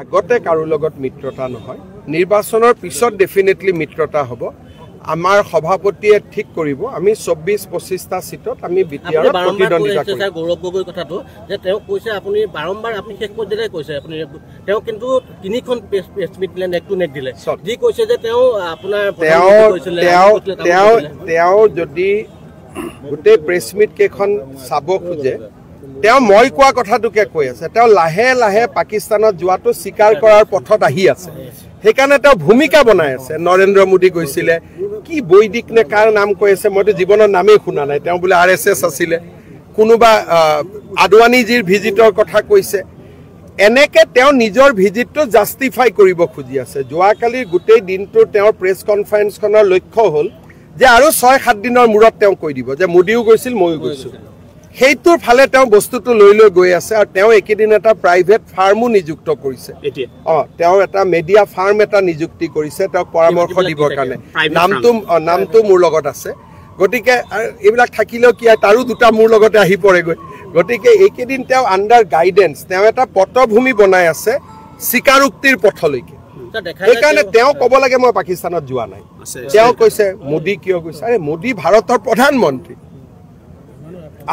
আগতে কাৰো লগত মিত্ৰতা নহয় নিৰ্বাচনৰ পিছত ডেফিনেটলি মিত্ৰতা হ'ব আমাৰ সভাপতিয়ে ঠিক কৰিব আমি 24-25টা সিটত আমি বিটিআৰ প্ৰতিদ্বন্দ্বিতা কৰিম স্যাৰ গৌৰৱ গগৈ কথাটো যে তেওঁ কৈছে আপুনি বাৰম্বাৰ আপুনি শেষ পৰ্যায়লৈ কৈছে আপুনি তেওঁ কিন্তু তিনিখন প্ৰেছ মিট দিলে নেক টু নেক দিলে যি কৈছে যে তেওঁ আপোনাৰ তেওঁ যদি গোটেই প্ৰেছ মিট কেইখন চাব খোজে তেওঁ মই কোৱা কথাটোকে কৈ আছে তেওঁ লাহে লাহে পাকিস্তানত যোৱাটো স্বীকাৰ কৰাৰ পথত আহি আছে সেইকাৰণে তেওঁ ভূমিকা বনাই আছে নৰেন্দ্ৰ মোদী গৈছিলে কি বৈদিক নে কাৰ নাম কৈ আছে মইতো জীৱনৰ নামেই শুনা নাই তেওঁ বোলে RSS আছিলে কোনোবা আদৱানীজীৰ ভিজিটৰ কথা কৈছে এনেকে তেওঁ নিজৰ ভিজিটটো জাষ্টিফাই কৰিব খুজি আছে যোৱাকালি গোটেই দিনটো তেওঁৰ প্ৰেছ কনফাৰেন্সখনৰ লক্ষ্য হ'ল যে আৰু 6-7 দিনৰ মূৰত তেওঁ কৈ দিব যে মোদীও গৈছিল ময়ো গৈছো সেইটোৰ ফালে তেওঁ বস্তুটো লৈ গৈ আছে আৰু তেওঁ একেদিন এটা প্ৰাইভেট ফাৰ্মো নিযুক্ত কৰিছে তেওঁ এটা মিডিয়া ফাৰ্ম এটা নিযুক্তি কৰিছে তেওঁ পৰামৰ্শ দিবৰ কাৰণে নামটো মোৰ লগত আছে গতিকে এইবিলাক থাকিলেও কি তাৰো দুটা মোৰ লগতে আহি পৰেগৈ গতিকে একেদিন তেওঁ আণ্ডাৰ গাইডেন্স তেওঁ এটা পটভূমি বনাই আছে স্বীকাৰোক্তিৰ পথলৈকে সেইকাৰণে তেওঁ ক'ব লাগে মই পাকিস্তানত যোৱা নাই তেওঁ কৈছে মোদী কিয় গৈছে আৰে মোদী ভাৰতৰ প্ৰধানমন্ত্ৰী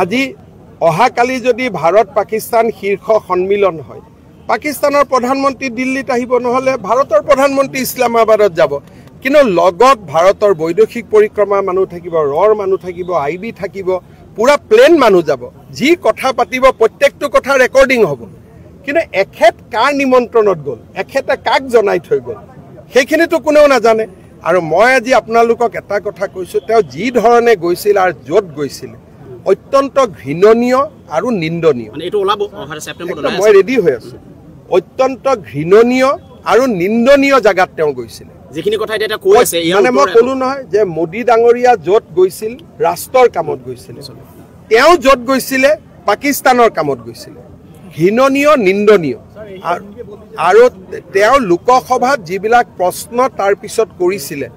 আজি অহাকালি যদি ভাৰত পাকিস্তান শীৰ্ষ সন্মিলন হয় পাকিস্তানৰ প্ৰধানমন্ত্ৰী দিল্লীত আহিব নহলে ভাৰতৰ প্ৰধানমন্ত্ৰী ইছলামাবাদত যাব কিন্তু লগত ভাৰতৰ বৈদেশিক পৰিক্ৰমা মানুহ থাকিব ৰৰ মানুহ থাকিব আইবি থাকিব পুৰা প্লেন মানুহ যাব যি কথা পাতিব প্ৰত্যেকটো কথা ৰেকৰ্ডিং হ'ব কিন্তু এখেত কাৰ নিমন্ত্ৰণত গ'ল এখেতে কাক জনাই থৈ গ'ল সেইখিনিতো কোনেও নাজানে আৰু মই আজি আপোনালোকক এটা কথা কৈছো তেওঁ যি ধৰণে গৈছিল আৰু য'ত গৈছিল অত্যন্ত ঘৃণনীয় আৰু নিন্দনীয় মই ৰেডি হৈ আছো অত্যন্ত ঘৃণনীয় আৰু নিন্দনীয় জাগাত তেওঁ গৈছিল যিখিনি কথা এটা কৈ আছে মানে মই ক'লো নহয় যে মোদী ডাঙৰীয়া য'ত গৈছিল ৰাষ্ট্ৰৰ কামত গৈছিল তেওঁ য'ত গৈছিলে পাকিস্তানৰ কামত গৈছিল ঘৃণনীয় নিন্দনীয় আৰু তেওঁ লোকসভাত যিবিলাক প্ৰশ্ন তাৰ পিছত কৰিছিলে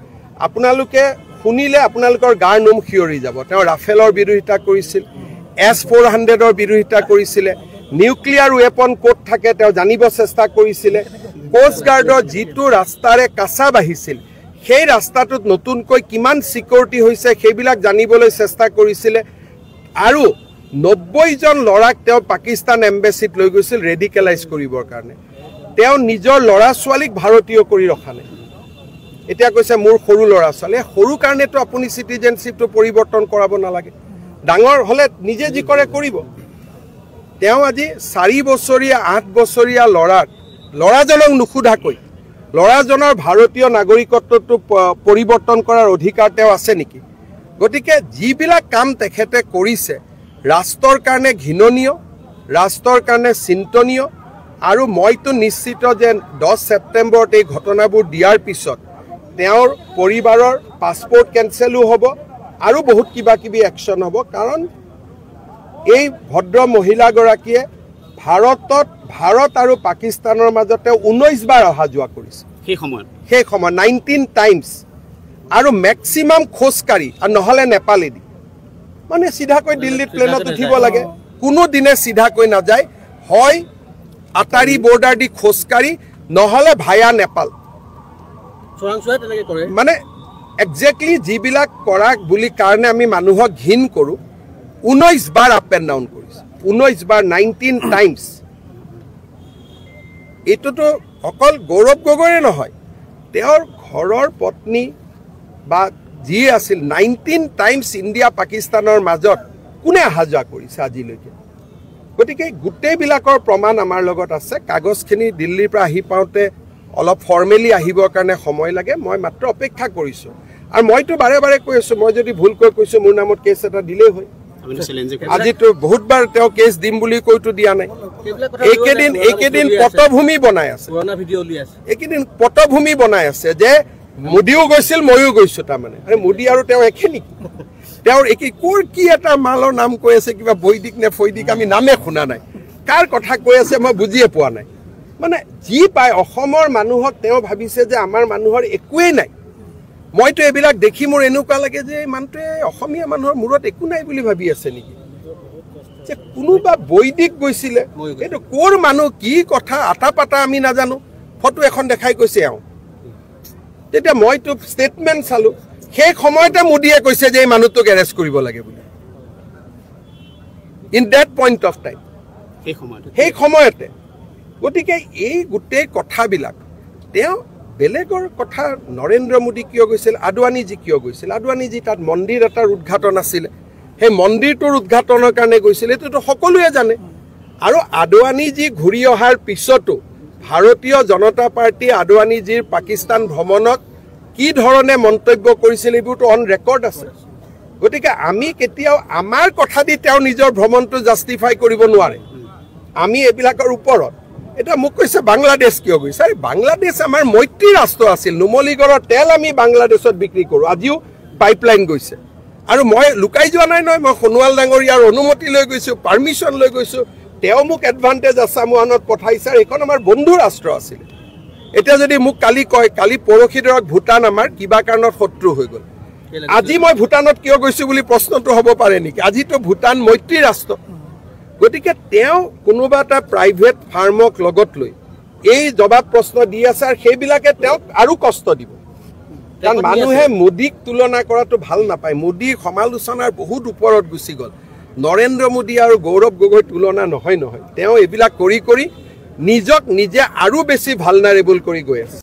আপোনালোকে শুনিলে আপোনালোকৰ গাৰ নোম শিয়ৰি যাব তেওঁ ৰাফেলৰ বিৰোধিতা কৰিছিল S-400ৰ বিৰোধিতা কৰিছিলে নিউক্লিয়াৰ ৱেপন ক'ত থাকে তেওঁ জানিব চেষ্টা কৰিছিলে কোষ্ট গাৰ্ডৰ যিটো ৰাস্তাৰে কাছা বাহিছিল সেই ৰাস্তাটোত নতুনকৈ কিমান সিকিউৰিটি হৈছে সেইবিলাক জানিবলৈ চেষ্টা কৰিছিলে আৰু 90 জন ল'ৰাক তেওঁ পাকিস্তান এম্বেচিত লৈ গৈছিল ৰেডিকেলাইজ কৰিবৰ কাৰণে তেওঁ নিজৰ ল'ৰা ছোৱালীক ভাৰতীয় কৰি ৰখা নাই এতিয়া কৈছে মোৰ সৰু ল'ৰা ছোৱালী সৰু কাৰণেতো আপুনি সিটিজেনশিপটো পৰিৱৰ্তন কৰাব নালাগে ডাঙৰ হলে নিজে যি কৰে কৰিব তেওঁ আজি 4 বছৰীয়া 8 বছৰীয়া ল'ৰাজনক নুখুধাকৈ ল'ৰাজনৰ ভাৰতীয় নাগৰিকত্বটো পৰিৱৰ্তন কৰাৰ অধিকাৰ তেওঁ আছে নেকি গতিকে যিবিলাক কাম তেখেতে কৰিছে ৰাষ্ট্ৰৰ কাৰণে ঘৃণনীয় ৰাষ্ট্ৰৰ কাৰণে চিন্তনীয় আৰু মইতো নিশ্চিত যে 10 ছেপ্টেম্বৰত এই ঘটনাবোৰ দিয়াৰ পিছত তেওঁৰ পৰিবাৰৰ পাছপোৰ্ট কেনসেলো হ'ব আৰু বহুত কিবা কিবি একশন হ'ব কাৰণ এই ভদ্ৰ মহিলাগৰাকীয়ে ভাৰত আৰু পাকিস্তানৰ মাজতে 19 বাৰ অহা যোৱা কৰিছে সেই সময় 19 টাইমছ আৰু ম্যাক্সিমাম খোজকাঢ়ি আৰু নহলে নেপালেদি মানে সিধাকৈ দিল্লীত প্লেনত উঠিব লাগে কোনো দিনে সিধাকৈ নাযায় হয় আটাৰী বৰ্ডাৰ দি খোজকাঢ়ি নহলে ভায়া নেপাল মানে একজেক্টলি যিবিলাক কৰা বুলি কাৰণে আমি মানুহক ঘিন কৰো 19 বাৰ আপ এণ্ড ডাউন কৰিছে 19 বাৰ 19 টাইমছ এটোতো অকল গৌৰৱ গগৈৰে নহয় তেওঁৰ ঘৰৰ পত্নী বা যি আছিল 19 টাইমছ ইণ্ডিয়া পাকিস্তানৰ মাজত কোনে অহা যোৱা কৰিছে আজিলৈকে গতিকে গোটেইবিলাকৰ প্ৰমাণ আমাৰ লগত আছে কাগজখিনি দিল্লীৰ পৰা আহি পাওঁতে অলপ ফৰ্মেলি আহিবৰ কাৰণে সময় লাগে মই মাত্ৰ অপেক্ষা কৰিছো আৰু মইতো বাৰে বাৰে কৈ আছো মই যদি ভুলকৈ কৈছো মোৰ নামত কেছ এটা দিলেই হয় আজিতো বহুতবাৰ তেওঁ কেছ দিম বুলি কৈতো দিয়া নাই একেদিন পটভূমি বনাই আছে একেদিন পটভূমি বনাই আছে যে মোদীও গৈছিল ময়ো গৈছো তাৰমানে আৰে মোদী আৰু তেওঁ একে নেকি তেওঁৰ কোৰ কি এটা মালৰ নাম কৈ আছে কিবা বৈদিক নে ফৈদিক আমি নামে শুনা নাই কাৰ কথা কৈ আছে মই বুজিয়ে পোৱা নাই মানে যি পায় অসমৰ মানুহক তেওঁ ভাবিছে যে আমাৰ মানুহৰ একোৱেই নাই মইতো এইবিলাক দেখি মোৰ এনেকুৱা লাগে যে মানুহটোৱে অসমীয়া মানুহৰ মূৰত একো নাই বুলি ভাবি আছে নেকি যে কোনোবা বৈদিক গৈছিলে, এইটো ক'ৰ মানুহ কি কথা আটা পাতা আমি নাজানো, ফটো এখন দেখাই কৈছে এওঁ। তেতিয়া মইতো ষ্টেটমেণ্ট চালোঁ, সেই সময়তে মোদীয়ে কৈছে যে এই মানুহটোক এৰেষ্ট কৰিব লাগে বুলি। In that point of time, সেই সময়তে। গতিকে এই গোটেই কথাবিলাক তেওঁ বেলেগৰ কথা, নৰেন্দ্ৰ মোদী কিয় গৈছিল, আদৱানীজী কিয় গৈছিল, আদৱানীজী তাত মন্দিৰ এটাৰ উদ্ঘাটন আছিলে, সেই মন্দিৰটোৰ উদ্ঘাটনৰ কাৰণে গৈছিল, এইটোতো সকলোৱে জানে। আৰু আদৱানীজী ঘূৰি অহাৰ পিছতো ভাৰতীয় জনতা পাৰ্টী আদৱানীজীৰ পাকিস্তান ভ্ৰমণক কি ধৰণে মন্তব্য কৰিছিল এইবোৰতো অন ৰেকৰ্ড আছে। গতিকে আমি কেতিয়াও আমাৰ কথা দি তেওঁ নিজৰ ভ্ৰমণটো জাষ্টিফাই কৰিব নোৱাৰে। আমি এইবিলাকৰ ওপৰত। এতিয়া মোক কৈছে বাংলাদেশ কিয় গৈছে? বাংলাদেশ আমাৰ মৈত্ৰী ৰাষ্ট্ৰ আছিল। নুমলীগড়ৰ তেল আমি বাংলাদেশত বিক্ৰী কৰোঁ, আজিও পাইপলাইন গৈছে। আৰু মই লুকাই যোৱা নাই নহয়, মই সোণোৱাল ডাঙৰীয়াৰ অনুমতি লৈ গৈছোঁ, পাৰ্মিশ্যন লৈ গৈছোঁ। তেওঁ মোক এডভান্টেজ আছামোৱানত পঠাইছে, আৰু এইখন আমাৰ বন্ধু ৰাষ্ট্ৰ আছিল। এতিয়া যদি মোক কালি কয়, কালি পৰহি ধৰক ভূটান আমাৰ কিবা কাৰণত শত্ৰু হৈ গ'ল, আজি মই ভূটানত কিয় গৈছোঁ বুলি প্ৰশ্নটো হ'ব পাৰে নেকি? আজিতো ভূটান মৈত্ৰী ৰাষ্ট্ৰ। গতিকে তেওঁ কোনোবা এটা প্ৰাইভেট ফাৰ্মক লগত লৈ এই জবাব প্ৰশ্ন দি আছে, আৰু সেইবিলাকে তেওঁক আৰু কষ্ট দিব। কাৰণ মানুহে মোদীক তুলনা কৰাটো ভাল নাপায়। মোদী সমালোচনাৰ বহুত ওপৰত গুচি গ'ল। নৰেন্দ্ৰ মোদী আৰু গৌৰৱ গগৈ তুলনা নহয়। তেওঁ এইবিলাক কৰি কৰি নিজক নিজে আৰু বেছি ভালনাৰেবল কৰি গৈ আছে।